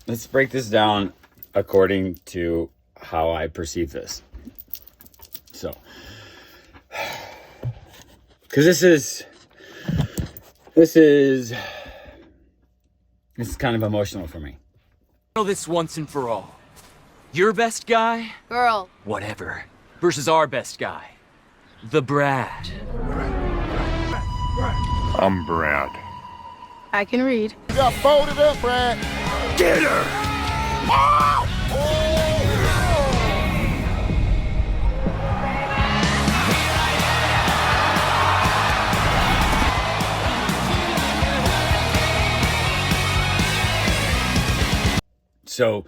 Let's break this down according to how I perceive this. So, because this is kind of emotional for me. Know this once and for all. Your best guy? Girl. Whatever. Versus our best guy. The Brad. I'm Brad. I can read. You got folded up, Brad. Get her! So,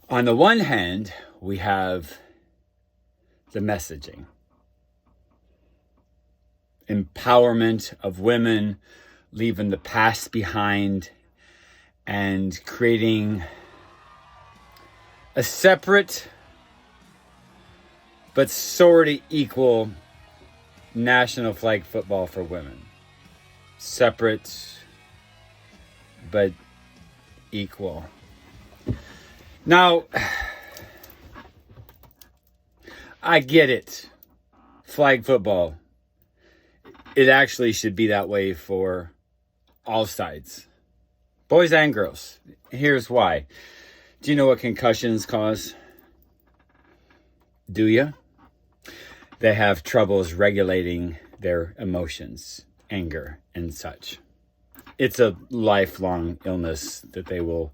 on the one hand, we have the messaging. Empowerment of women, leaving the past behind, and creating a separate but sort of equal national flag football for women. Separate but equal. Now, I get it. Flag football. It actually should be that way for all sides. Boys and girls. Here's why. Do you know what concussions cause? Do you? They have troubles regulating their emotions, anger, and such. It's a lifelong illness that they will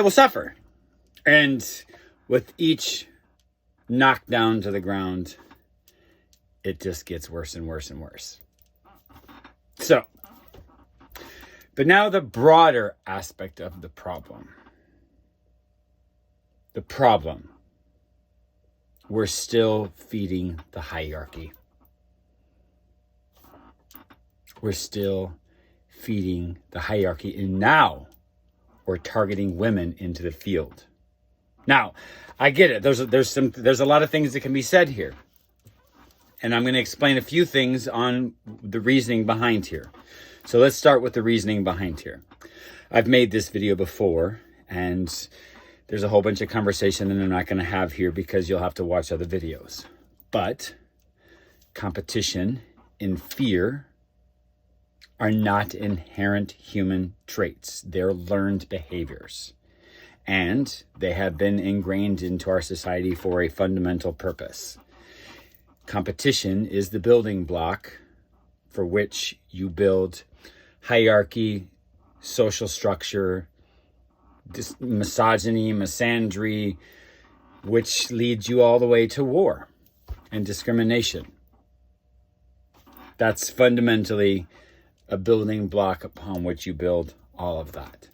suffer. And with each knockdown to the ground, it just gets worse and worse and worse. So, but now the broader aspect of the problem. The problem. We're still feeding the hierarchy. We're still feeding the hierarchy. And now we're targeting women into the field. Now, I get it. There's a lot of things that can be said here. And I'm going to explain a few things on the reasoning behind here. So let's start with the reasoning behind here. I've made this video before, and there's a whole bunch of conversation that I'm not going to have here because you'll have to watch other videos. But competition and fear are not inherent human traits. They're learned behaviors. And they have been ingrained into our society for a fundamental purpose. Competition is the building block for which you build hierarchy, social structure, misogyny, misandry, which leads you all the way to war and discrimination. That's fundamentally a building block upon which you build all of that.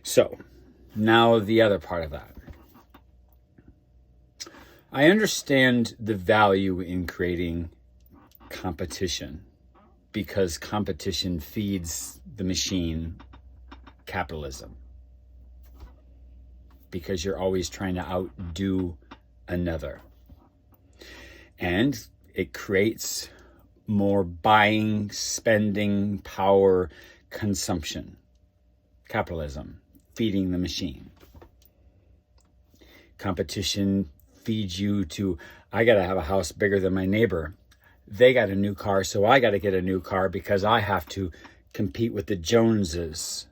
So, now the other part of that. I understand the value in creating competition because competition feeds the machine capitalism. Because you're always trying to outdo another. And it creates more buying, spending, power, consumption. Capitalism, feeding the machine. Competition feeds you to, I got to have a house bigger than my neighbor. They got a new car, so I got to get a new car because I have to compete with the Joneses.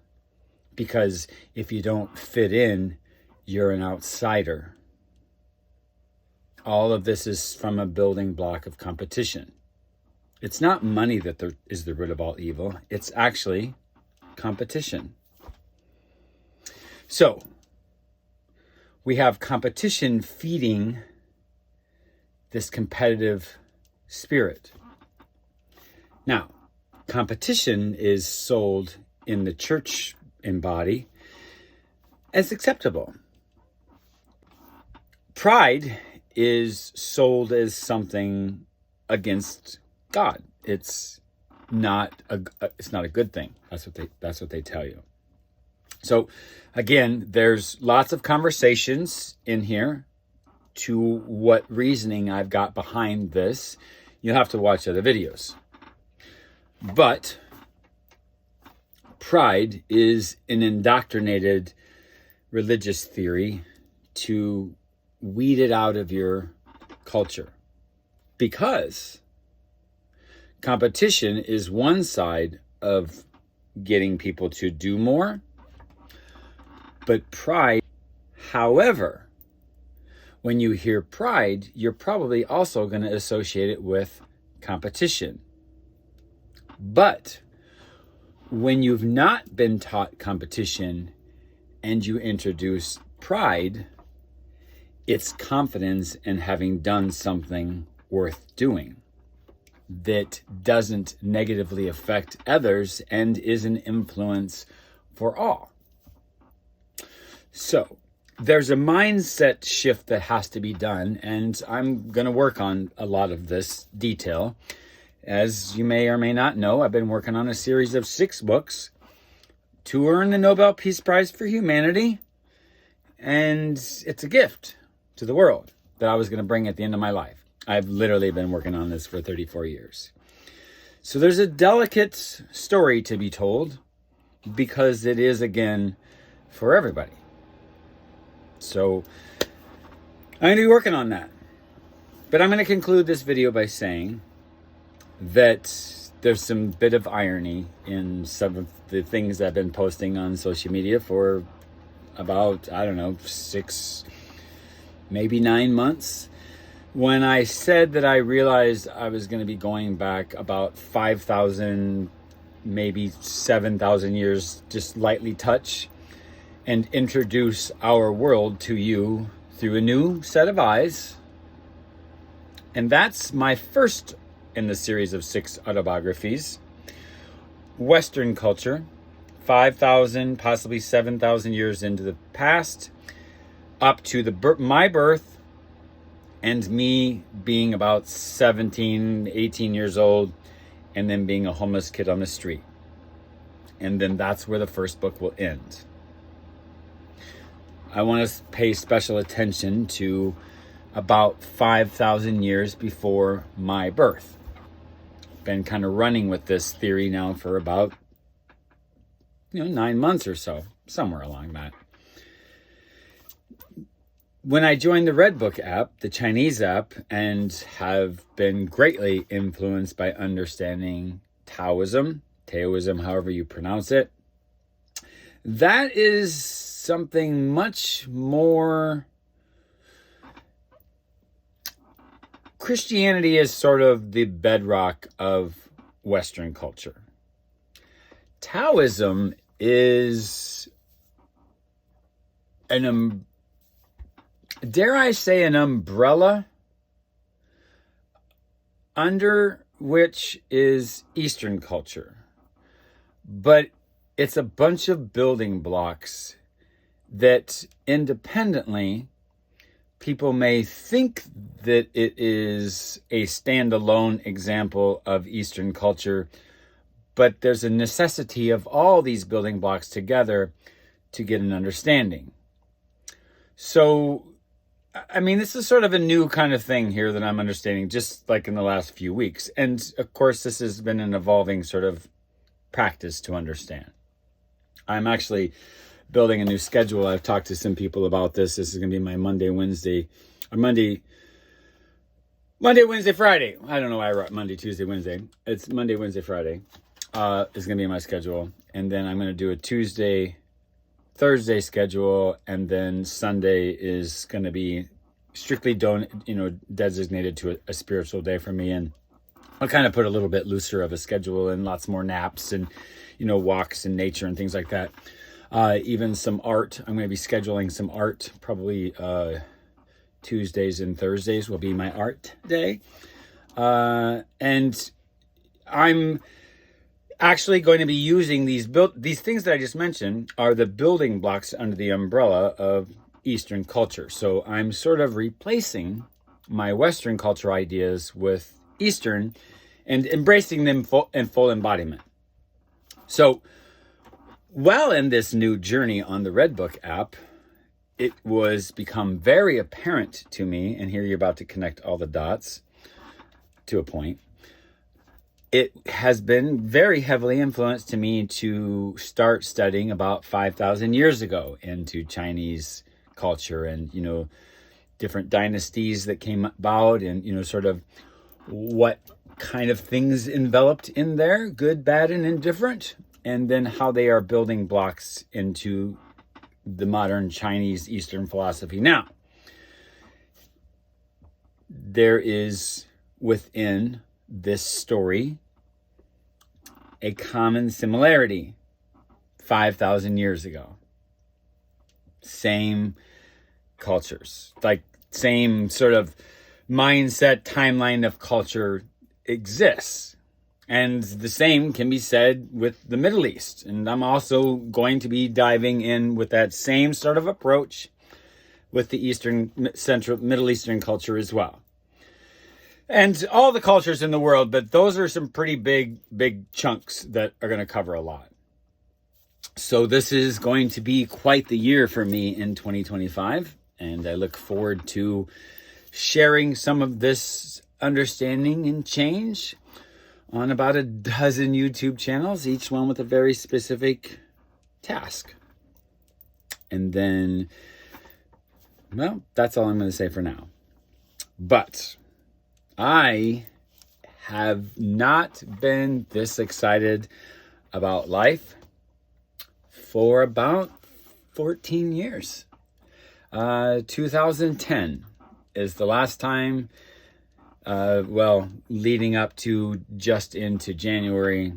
Because if you don't fit in, you're an outsider. All of this is from a building block of competition. It's not money that is the root of all evil. It's actually competition. So, we have competition feeding this competitive spirit. Now, competition is sold in the church and body as acceptable. Pride is sold as something against God. It's not a good thing. That's what they tell you. So again, there's lots of conversations in here to what reasoning I've got behind this. You'll have to watch other videos. But pride is an indoctrinated religious theory to weed it out of your culture. Because competition is one side of getting people to do more, but pride, however, when you hear pride, you're probably also going to associate it with competition. But when you've not been taught competition and you introduce pride, it's confidence in having done something worth doing that doesn't negatively affect others and is an influence for all. So there's a mindset shift that has to be done, and I'm going to work on a lot of this detail. As you may or may not know, I've been working on a series of 6 books to earn the Nobel Peace Prize for Humanity, and it's a gift to the world that I was going to bring at the end of my life. I've literally been working on this for 34 years. So there's a delicate story to be told because it is, again, for everybody. So I'm going to be working on that. But I'm going to conclude this video by saying that there's some bit of irony in some of the things I've been posting on social media for about, 6, maybe 9 months. When I said that I realized I was going to be going back about 5,000, maybe 7,000 years, just lightly touch, and introduce our world to you through a new set of eyes. And that's my first in the series of 6 autobiographies. Western culture, 5,000, possibly 7,000 years into the past, up to my birth, and me being about 17, 18 years old, and then being a homeless kid on the street. And then that's where the first book will end. I want to pay special attention to about 5,000 years before my birth. Been kind of running with this theory now for about 9 months or so, somewhere along that. When I joined the Redbook app, the Chinese app, and have been greatly influenced by understanding Taoism, however you pronounce it, that is something much more. Christianity is sort of the bedrock of Western culture. Taoism is dare I say, an umbrella under which is Eastern culture. But it's a bunch of building blocks that independently people may think that it is a standalone example of Eastern culture, but there's a necessity of all these building blocks together to get an understanding. So this is sort of a new kind of thing here that I'm understanding just like in the last few weeks. And of course, this has been an evolving sort of practice to understand. I'm actually building a new schedule. I've talked to some people about this. This is going to be my Monday, Wednesday, Friday. I don't know why I wrote Monday, Tuesday, Wednesday. It's Monday, Wednesday, Friday is going to be my schedule. And then I'm going to do a Tuesday, Thursday schedule, and then Sunday is going to be strictly designated to a spiritual day for me. And I'll kind of put a little bit looser of a schedule and lots more naps and walks in nature and things like that. Even some art. I'm going to be scheduling some art. Probably Tuesdays and Thursdays will be my art day. And I'm actually going to be using these things that I just mentioned are the building blocks under the umbrella of Eastern culture. So I'm sort of replacing my Western culture ideas with Eastern and embracing them in full embodiment. So while in this new journey on the Redbook app, it was become very apparent to me, and here you're about to connect all the dots to a point, it has been very heavily influenced to me to start studying about 5,000 years ago into Chinese culture and, different dynasties that came about and, sort of what kind of things enveloped in there, good, bad, and indifferent, and then how they are building blocks into the modern Chinese Eastern philosophy. Now, there is within this story a common similarity 5,000 years ago. Same cultures, like same sort of mindset, timeline of culture exists. And the same can be said with the Middle East. And I'm also going to be diving in with that same sort of approach with the Middle Eastern culture as well. And all the cultures in the world, but those are some pretty big chunks that are going to cover a lot. So this is going to be quite the year for me in 2025. And I look forward to sharing some of this understanding and change on about a dozen YouTube channels, each one with a very specific task. And then, well, that's all I'm going to say for now. But I have not been this excited about life for about 14 years. 2010 is the last time, leading up to just into January,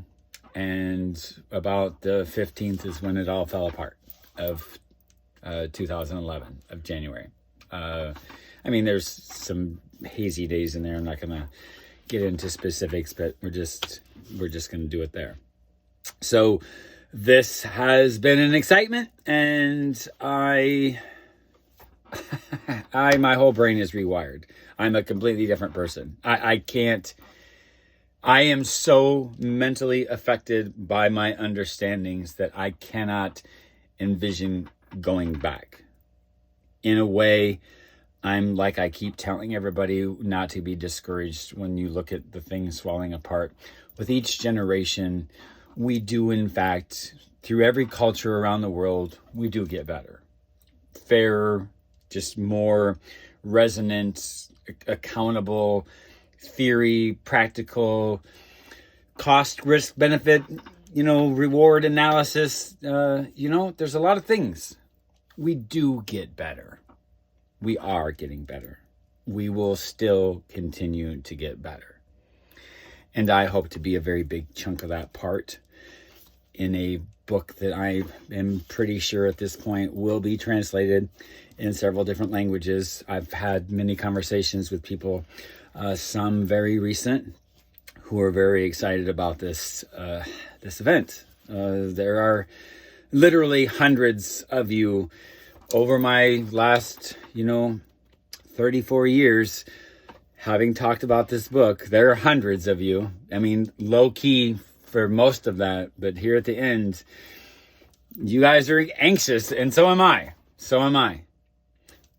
and about the 15th is when it all fell apart of 2011 of January. There's some hazy days in there. I'm not going to get into specifics, but we're just going to do it there. So this has been an excitement, and my whole brain is rewired. I'm a completely different person. I am so mentally affected by my understandings that I cannot envision going back. In a way, I keep telling everybody not to be discouraged when you look at the things falling apart. With each generation, we do, in fact, through every culture around the world, we do get better. Fairer, just more resonant, accountable, theory, practical, cost, risk, benefit, reward analysis. There's a lot of things. We do get better. We are getting better. We will still continue to get better. And I hope to be a very big chunk of that part in a book that I am pretty sure at this point will be translated in several different languages. I've had many conversations with people, some very recent, who are very excited about this event. There are literally hundreds of you over my last, 34 years, having talked about this book. There are hundreds of you. Low key for most of that, but here at the end, you guys are anxious, and so am I.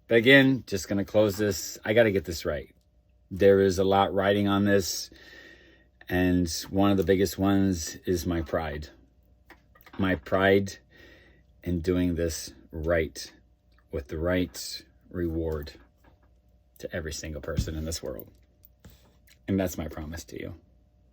But again, just going to close this. I got to get this right. There is a lot riding on this, and one of the biggest ones is my pride. My pride in doing this right, with the right reward to every single person in this world. And that's my promise to you.